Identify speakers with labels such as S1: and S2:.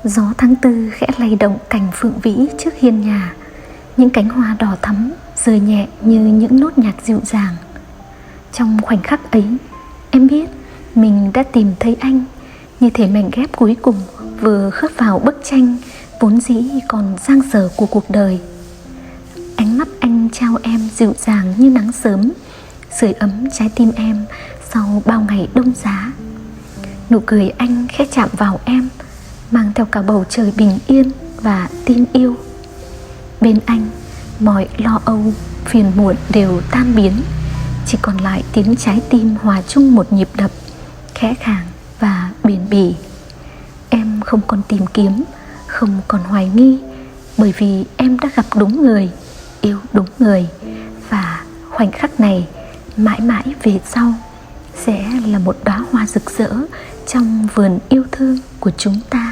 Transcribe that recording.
S1: Gió tháng tư khẽ lay động cành phượng vĩ trước hiên nhà. Những cánh hoa đỏ thắm rơi nhẹ như những nốt nhạc dịu dàng. Trong khoảnh khắc ấy, em biết mình đã tìm thấy anh, như thể mảnh ghép cuối cùng vừa khớp vào bức tranh vốn dĩ còn dang dở của cuộc đời. Ánh mắt anh trao em dịu dàng như nắng sớm, sưởi ấm trái tim em sau bao ngày đông giá. Nụ cười anh khẽ chạm vào em, mang theo cả bầu trời bình yên và tin yêu. Bên anh, mọi lo âu, phiền muộn đều tan biến, chỉ còn lại tiếng trái tim hòa chung một nhịp đập khẽ khàng và bền bỉ. Em không còn tìm kiếm, không còn hoài nghi, bởi vì em đã gặp đúng người, yêu đúng người. Và khoảnh khắc này mãi mãi về sau sẽ là một đóa hoa rực rỡ trong vườn yêu thương của chúng ta.